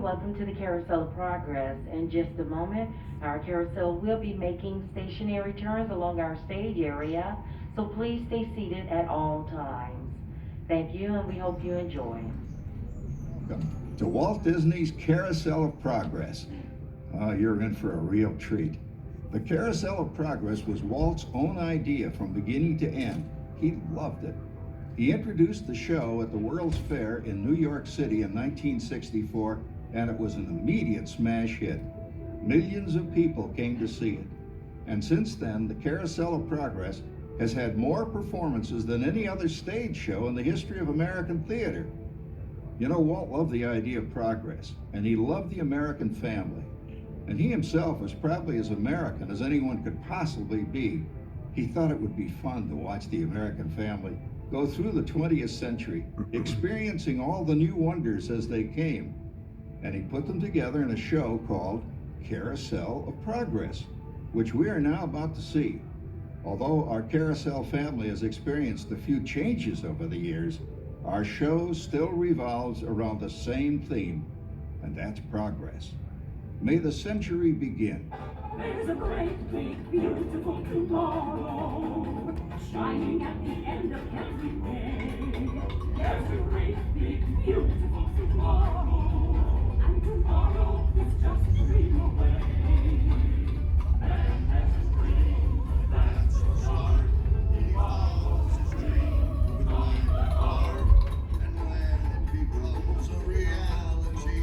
welcome to the Carousel of Progress. In just a moment, our carousel will be making stationary turns along our stage area, so please stay seated at all times. Thank you, and we hope you enjoy. To Walt Disney's Carousel of Progress. You're in for a real treat. The Carousel of Progress was Walt's own idea from beginning to end. He loved it. He introduced the show at the World's Fair in New York City in 1964, and it was an immediate smash hit. Millions of people came to see it. And since then, the Carousel of Progress has had more performances than any other stage show in the history of American theater. You know, Walt loved the idea of progress, and he loved the American family. And he himself was probably as American as anyone could possibly be. He thought it would be fun to watch the American family go through the 20th century, experiencing all the new wonders as they came. And he put them together in a show called Carousel of Progress, which we are now about to see. Although our Carousel family has experienced a few changes over the years, our show still revolves around the same theme, and that's progress. May the century begin. There's a great, big, beautiful tomorrow, shining at the end of every day. There's a great, big, beautiful tomorrow, and tomorrow is just a dream away. And there's a dream that's so dark, he follows his dream, behind the heart. And when it becomes a reality,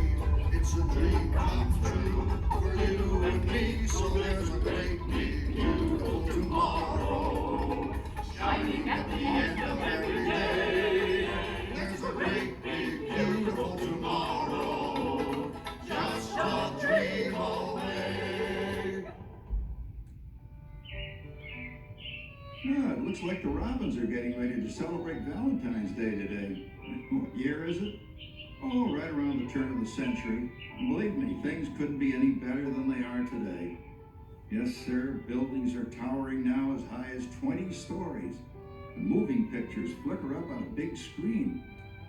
it's a dream come true for you and me. So there's a great, big, beautiful tomorrow, Shining at the end of every day. there's a great, big, beautiful tomorrow, just a dream away. It looks like the Robins are getting ready to celebrate Valentine's Day today. What year is it? Oh, right around the turn of the century. And believe me, things couldn't be any better than they are today. Yes, sir, buildings are towering now as high as 20 stories. And moving pictures flicker up on a big screen.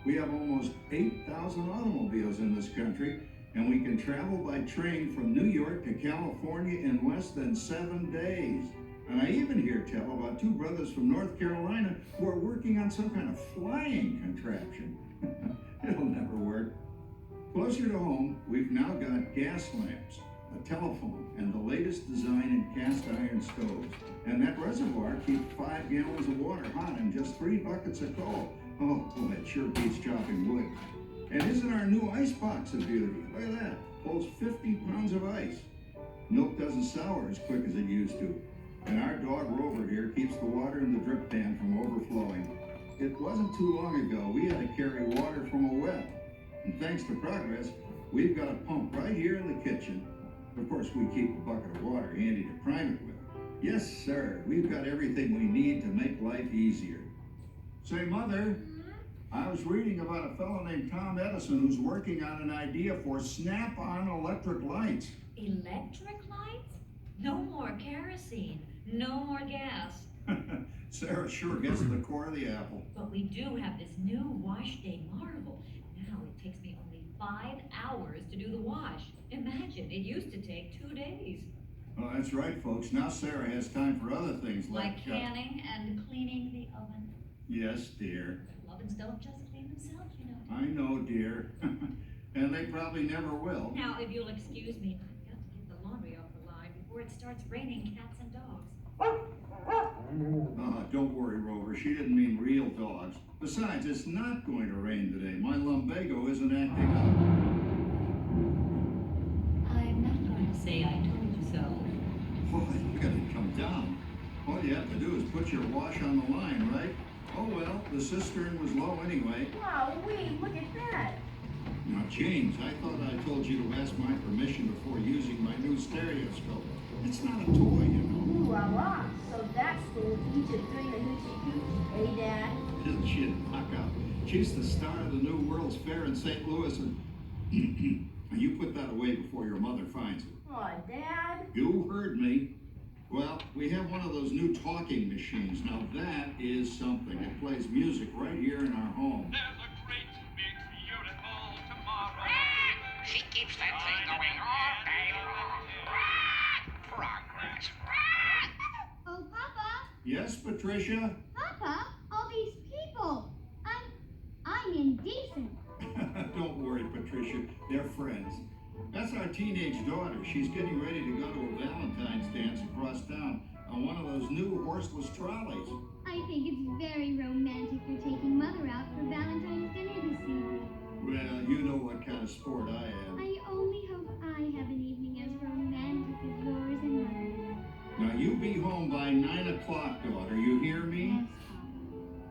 We have almost 8,000 automobiles in this country, and we can travel by train from New York to California in less than 7 days. And I even hear tell about two brothers from North Carolina who are working on some kind of flying contraption. It'll never work. Closer to home, we've now got gas lamps, a telephone, and the latest design in cast iron stoves. And that reservoir keeps 5 gallons of water hot in just 3 buckets of coal. Oh, boy, it sure beats chopping wood. And isn't our new ice box a beauty? Look at that. Holds 50 pounds of ice. Milk doesn't sour as quick as it used to. And our dog Rover here keeps the water in the drip pan from overflowing. It wasn't too long ago we had to carry water from a well. And thanks to progress, we've got a pump right here in the kitchen. Of course, we keep a bucket of water handy to prime it with. Yes, sir, we've got everything we need to make life easier. Say, Mother, I was reading about a fellow named Tom Edison who's working on an idea for snap-on electric lights. Electric lights? No more kerosene, no more gas. Sarah sure gets to the core of the apple. But we do have this new wash day marvel. Now it takes me only 5 hours to do the wash. Imagine, it used to take 2 days. Oh, that's right, folks. Now Sarah has time for other things Like canning and cleaning the oven. Yes, dear. Ovens don't just clean themselves, you know. I know, dear. And they probably never will. Now, if you'll excuse me, I've got to get the laundry off the line before it starts raining cats and dogs. Don't worry, Rover. She didn't mean real dogs. Besides, it's not going to rain today. My lumbago isn't acting up. I'm not going to say I told you so. Boy, you gotta come down. All you have to do is put your wash on the line, right? Oh well, the cistern was low anyway. Wow, look at that. Now, James, I thought I told you to ask my permission before using my new stereoscope. It's not a toy, you know. Ooh la la. So that's the teacher doing the hoochie coochie. Hey, Dad. Isn't she a knockout? She's the star of the new World's Fair in St. Louis, and you put that away before your mother finds it. Aw, Dad. You heard me. Well, we have one of those new talking machines. Now that is something. It plays music right here in our home. There's a great, big, beautiful tomorrow. She keeps Yes, Patricia? Papa, all these people. I'm indecent. Don't worry, Patricia. They're friends. That's our teenage daughter. She's getting ready to go to a Valentine's dance across town on one of those new horseless trolleys. I think it's very romantic you're taking Mother out for Valentine's dinner this evening. Well, you know what kind of sport I am. I only hope I have an evening as romantic as yours and Mother's. Now, you be home by 9 o'clock, daughter. You hear me? Yes, Papa.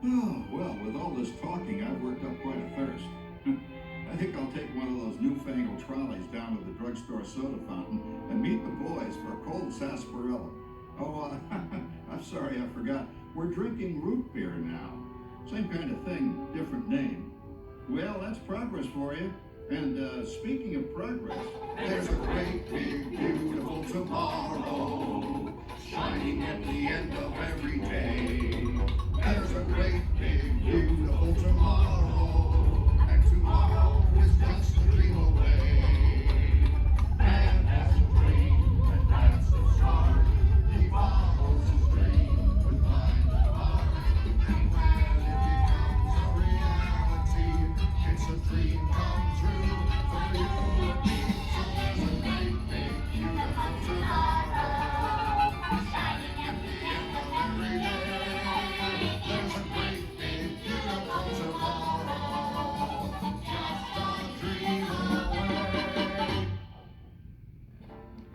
Oh, well, with all this talking, I've worked up quite a thirst. I think I'll take one of those newfangled trolleys down to the drugstore soda fountain and meet the boys for a cold sarsaparilla. Oh, I'm sorry, I forgot. We're drinking root beer now. Same kind of thing, different name. Well, that's progress for you. And speaking of progress, There's a great big beautiful tomorrow shining at the end of every day. There's a great big beautiful tomorrow, and tomorrow is just a dream away. Man has a dream, and that's the start. He follows his dream with mind and heart. And when it becomes a reality, it's a dream come true for you and me. So there's a great big beautiful tomorrow shining at the end of every day. There's a great big beautiful tomorrow, just a dream away.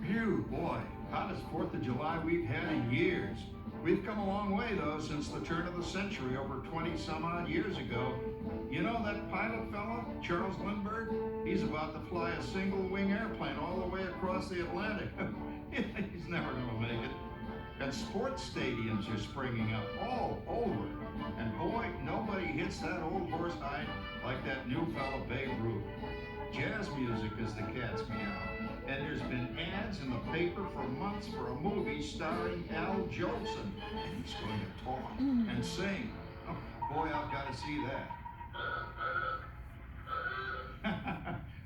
phew, boy, hottest 4th of July we've had in years. We've come a long way, though, since the turn of the century, over 20 some odd years ago. You know that pilot fella, Charles Lindbergh? He's about to fly a single-wing airplane all the way across the Atlantic. He's never gonna make it. And sports stadiums are springing up all over. And boy, nobody hits that old horse hide like that new fella Babe Ruth. Jazz music is the cat's meow. And there's been ads in the paper for months for a movie starring Al Jolson. And he's going to talk and sing. Oh, boy, I've got to see that.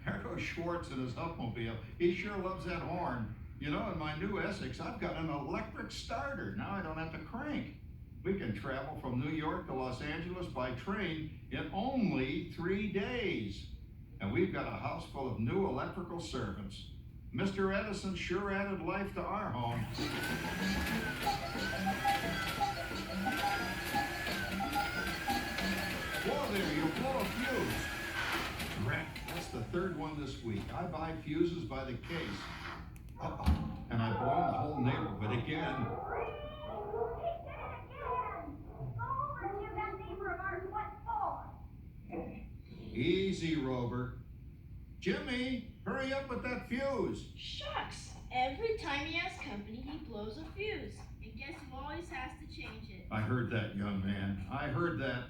There goes Schwartz in his Huffmobile. He sure loves that horn. You know, in my new Essex, I've got an electric starter. Now I don't have to crank. We can travel from New York to Los Angeles by train in only 3 days. And we've got a house full of new electrical servants. Mr. Edison sure added life to our home. Whoa there, you blow a fuse. Drat, that's the third one this week. I buy fuses by the case. Uh-oh, and I blow the whole neighborhood again. Easy, Rover. Jimmy, hurry up with that fuse. Shucks! Every time he has company, he blows a fuse. And guess who always has to change it? I heard that, young man. I heard that.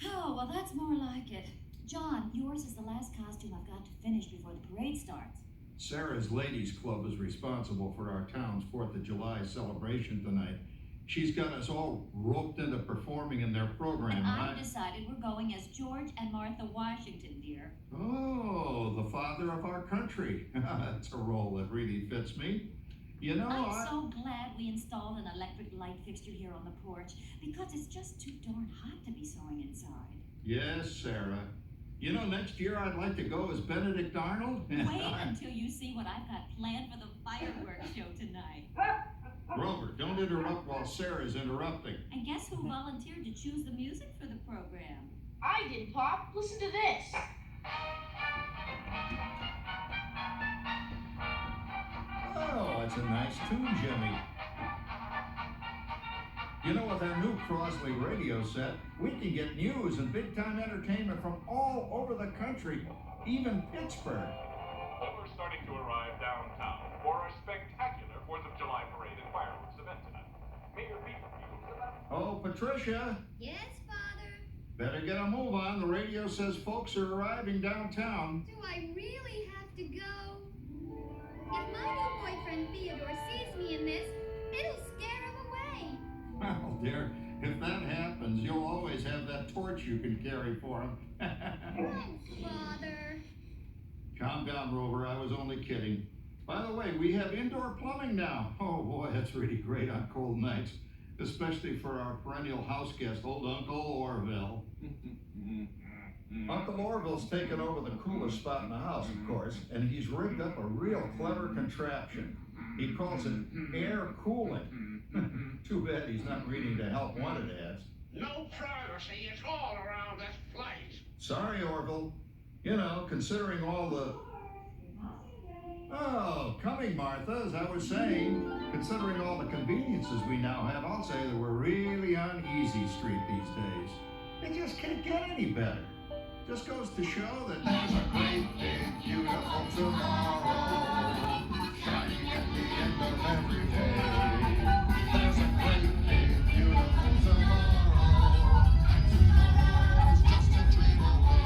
Oh, well, that's more like it. John, yours is the last costume I've got to finish before the parade starts. Sarah's Ladies Club is responsible for our town's 4th of July celebration tonight. She's got us all roped into performing in their program. And I've decided we're going as George and Martha Washington, dear. Oh, the father of our country. That's a role that really fits me. You know, I'm so glad we installed an electric light fixture here on the porch because it's just too darn hot to be sewing inside. Yes, Sarah. You know, next year I'd like to go as Benedict Arnold. Wait until you see what I've got planned for the fireworks show tonight. Rover, don't interrupt while Sarah's interrupting. And guess who volunteered to choose the music for the program? I did, Pop. Listen to this. Oh, that's a nice tune, Jimmy. You know, with our new Crosley radio set, we can get news and big-time entertainment from all over the country, even Pittsburgh. Well, we're starting to arrive downtown for our spectacular 4th of July parade and fireworks event tonight. Mayor Beaver, Oh, Patricia, Yes, Father? better get a move on. The radio says folks are arriving downtown. Do I really have to go? If my new boyfriend Theodore sees me in this, it'll scare him away. Well, dear, if that happens, you'll always have that torch you can carry for him. Thanks, Father. Calm down, Rover. I was only kidding. By the way, we have indoor plumbing now. Oh, boy, that's really great on cold nights. especially for our perennial house guest, old Uncle Orville. Uncle Orville's taken over the coolest spot in the house, of course, and he's rigged up a real clever contraption. He calls it air cooling. Too bad he's not reading the help wanted ads. No privacy at all around this place. Sorry, Orville. You know, considering all the... Oh, coming, Martha, as I was saying, considering all the conveniences we now have, I'll say that we're really on easy street these days. It just can't get any better. Just goes to show that there's a great big beautiful tomorrow shining at the end of every day. There's a great big beautiful tomorrow. Tomorrow's just a dream away.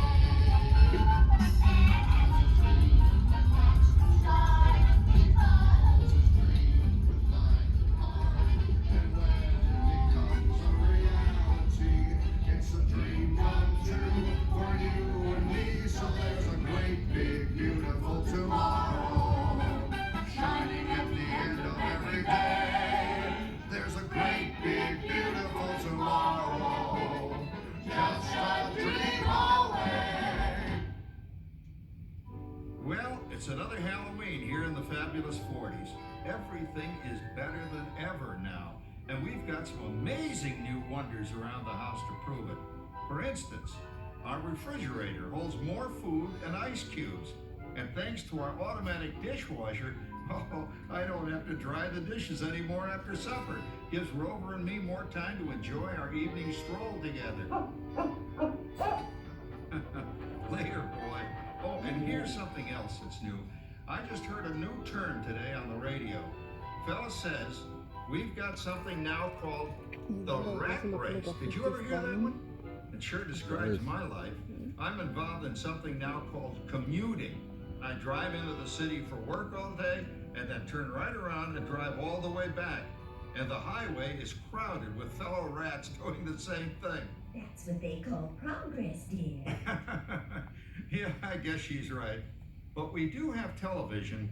And when it becomes a reality, it's a dream come true for you and me. So there's a great big beautiful tomorrow shining at the end of every day. There's a great big beautiful tomorrow, just a dream away. Well, it's another Halloween here in the fabulous 40s. Everything is better than ever now, and we've got some amazing new wonders around the house to prove it. For instance, our refrigerator holds more food and ice cubes, and thanks to our automatic dishwasher, I don't have to dry the dishes anymore after supper. Gives Rover and me more time to enjoy our evening stroll together. Later, boy. Oh, and here's something else that's new. I just heard a new term today on the radio. Fella says, we've got something now called the rat race. Did you ever hear that one? It sure describes my life. I'm involved in something now called commuting. I drive into the city for work all day and then turn right around and drive all the way back. And the highway is crowded with fellow rats doing the same thing. That's what they call progress, dear. Yeah, I guess she's right. But we do have television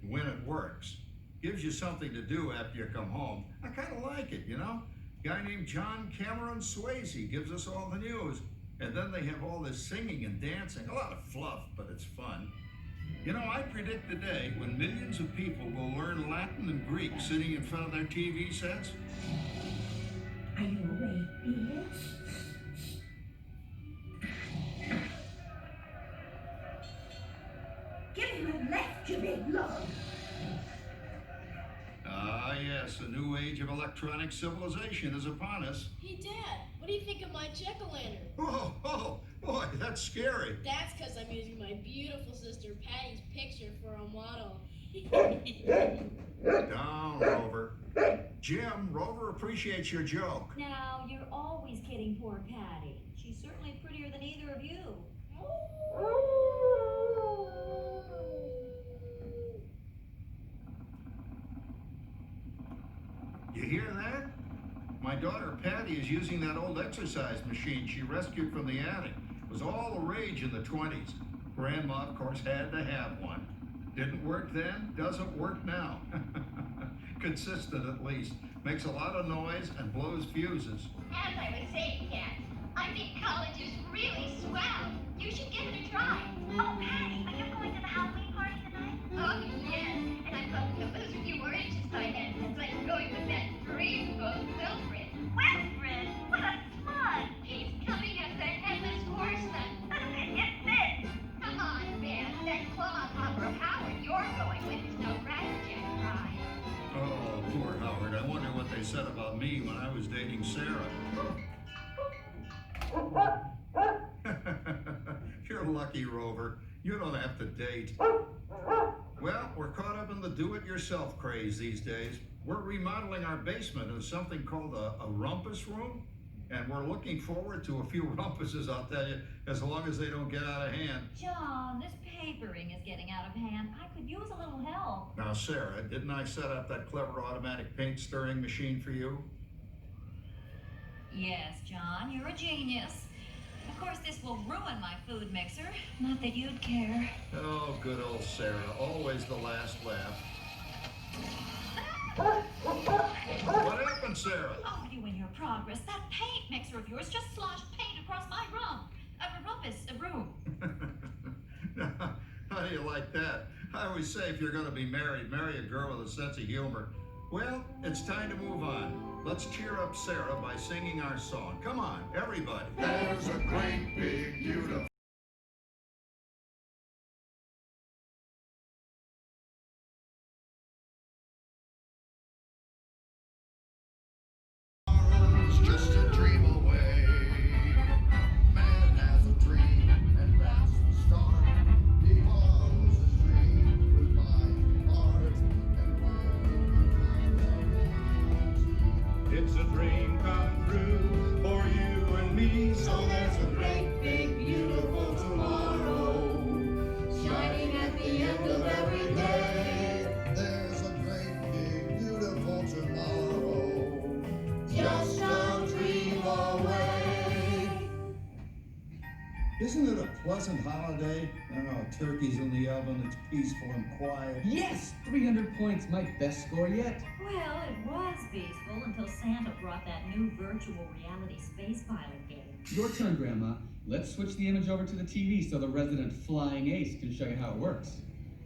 when it works. Gives you something to do after you come home. I kind of like it, you know? Guy named John Cameron Swayze gives us all the news. And then they have all this singing and dancing. A lot of fluff, but it's fun. You know, I predict the day when millions of people will learn Latin and Greek sitting in front of their TV sets. Are you awake, dear? Give him a left, you big lug. Ah, yes, a new age of electronic civilization is upon us. Hey, Dad, what do you think of my jack-o'-lantern? Oh, boy, that's scary. That's because I'm using my beautiful sister Patty's picture for a model. Down, Rover. Jim, Rover appreciates your joke. Now, you're always kidding poor Patty. She's certainly prettier than either of you. You hear that? My daughter Patty is using that old exercise machine she rescued from the attic. It was all the rage in the 20s. Grandma, of course, had to have one. Didn't work then, doesn't work now. Consistent at least. Makes a lot of noise and blows fuses. As I was saying, Kat, I think college is really swell. You should give it a try. Oh, Patty, are you going to the Halloween party tonight? Oh, yes. And I'm hoping to lose a few more inches by then. It's like going with that dreamboat Wilfred. Wilfred? What a smut! He's coming as the headless horseman. Get this! Come on, man. That claw hopper Howard you're going with is no ratchet ride. Oh, poor Howard. I wonder what they said about me when I was dating Sarah. You're lucky, Rover. You don't have to date. Well, we're caught up in the do-it-yourself craze these days. We're remodeling our basement into something called a rumpus room, and we're looking forward to a few rumpuses, I'll tell you, as long as they don't get out of hand. John, this papering is getting out of hand. I could use a little help. Now, Sarah, didn't I set up that clever automatic paint stirring machine for you? Yes, John, you're a genius. Of course, this will ruin my food mixer. Not that you'd care. Oh, good old Sarah. Always the last laugh. What happened, Sarah? Progress, that paint mixer of yours just sloshed paint across my room. Now, how do you like that? I always say if you're going to be married, marry a girl with a sense of humor. Well, it's time to move on. Let's cheer up Sarah by singing our song. Come on, everybody. There's a great big beautiful tomorrow's just a dream away. Man has a dream, and that's the start. He follows his dream with my heart, and will It's a dream come true for you and me. so there's a great big beautiful tomorrow, shining at the end of every day. There's a great big beautiful tomorrow, just a dream away. Isn't it a pleasant holiday? Oh, turkey's in the oven, it's peaceful and quiet. Yes! 300 points, my best score yet. Well, it was peaceful until Santa brought that new virtual reality space pilot game. Your turn, Grandma. Let's switch the image over to the TV so the resident flying ace can show you how it works.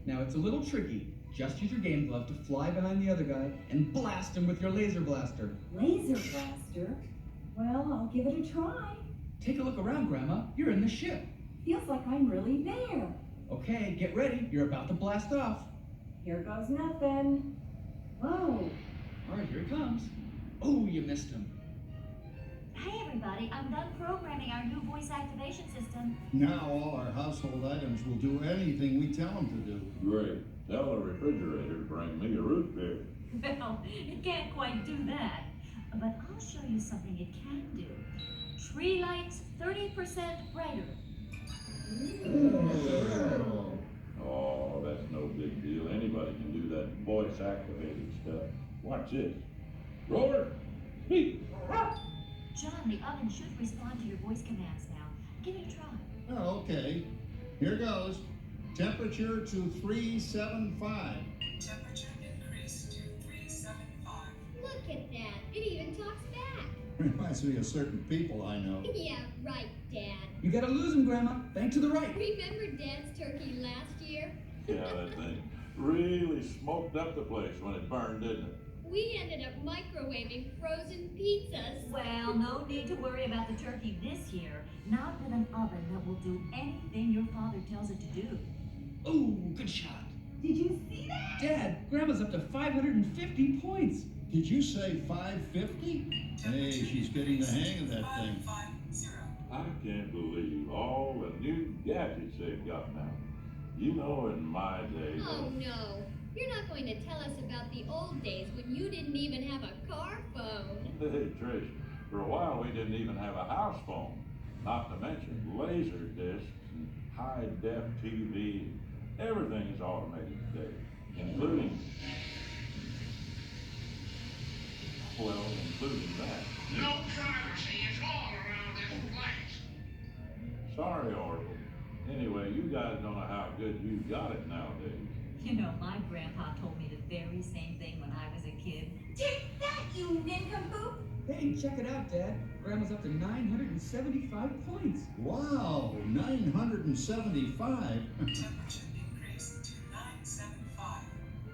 Now, it's a little tricky. Just use your game glove to fly behind the other guy and blast him with your laser blaster. Laser blaster? Well, I'll give it a try. Take a look around, Grandma. You're in the ship. Feels like I'm really there. Okay, get ready. You're about to blast off. Here goes nothing. Whoa. All right, here he comes. Oh, you missed him. Hey, everybody, I'm done programming our new voice activation system. Now all our household items will do anything we tell them to do. Great. Tell the refrigerator to bring me a root beer. Well, it can't quite do that. But I'll show you something it can do. Tree lights 30% brighter. Oh, that's no big deal. Anybody can do that voice activated stuff. Watch this. Roller, speak. John, the oven should respond to your voice commands now. Give it a try. Oh, okay. Here goes. Temperature to 375. Temperature increase to 375. Look at that. It even talks back. Reminds me of certain people I know. Yeah, right, Dad. You gotta lose him, Grandma. Bank to the right. Remember Dad's turkey last year? Yeah, that thing really smoked up the place when it burned, didn't it? We ended up microwaving frozen pizzas. Well, no need to worry about the turkey this year. Not with an oven that will do anything your father tells it to do. Oh, good shot. Did you see that? Dad, Grandma's up to 550 points. Did you say 550? Hey, she's getting the hang of that thing. 550. I can't believe all the new gadgets they've got now. You know, in my day. Oh no. You're not going to tell us about the old days when you didn't even have a car phone. Hey, Trish, for a while we didn't even have a house phone. Not to mention laser discs and high-def TV. Everything is automated today, including that. No privacy is all around this place. Sorry, Oracle. Anyway, you guys don't know how good you got it nowadays. You know, my grandpa told me the very same thing when I was a kid. Take that, you nincompoop! Hey, check it out, Dad. Grandma's up to 975 points. Wow, 975. Temperature increase to 975.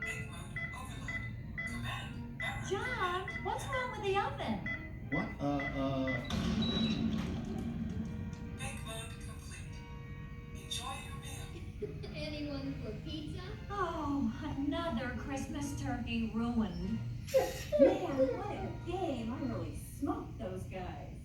Make mode overload. Command error. John, what's wrong with the oven? What? Make mode complete. Enjoy your meal. Anyone for pizza? Oh, another Christmas turkey ruined. Man, what a game. I really smoked those guys.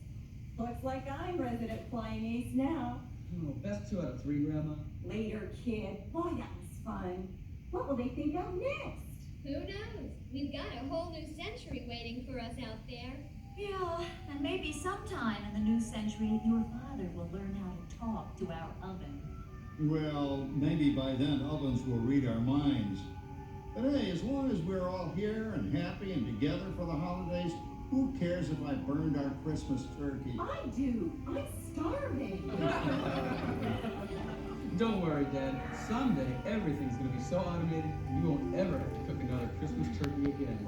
Looks like I'm resident flying ace now. Oh, best 2 out of 3, Grandma. Later, kid. Boy, that was fun. What will they think of next? Who knows? We've got a whole new century waiting for us out there. Yeah, and maybe sometime in the new century, your father will learn how to talk to our oven. Well, maybe by then ovens will read our minds. But hey, as long as we're all here and happy and together for the holidays, who cares if I burned our Christmas turkey? I do. I'm starving. Don't worry, Dad. Someday, everything's gonna be so automated, you won't ever have to cook another Christmas turkey again.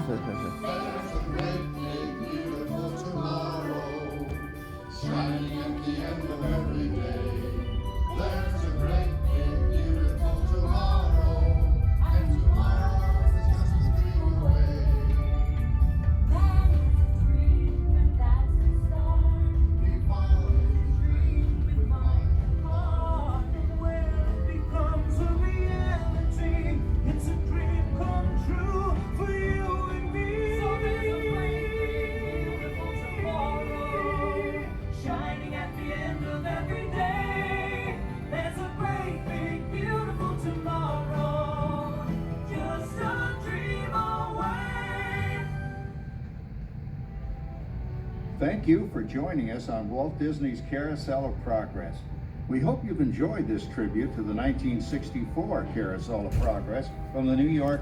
There's a great big beautiful tomorrow, shining at the end of every day. There's a great big beautiful tomorrow, and tomorrow is just a dream away. Man has a dream, and that's the start. He follows his dream with mind and Heart, and when it becomes a reality, it's a dream come true for you and me. So there's a great big beautiful tomorrow, shining at the end of every day. There's a great big beautiful tomorrow, just a dream away. Thank you for joining us on Walt Disney's Carousel of Progress. We hope you've enjoyed this tribute to the 1964 Carousel of Progress from the New York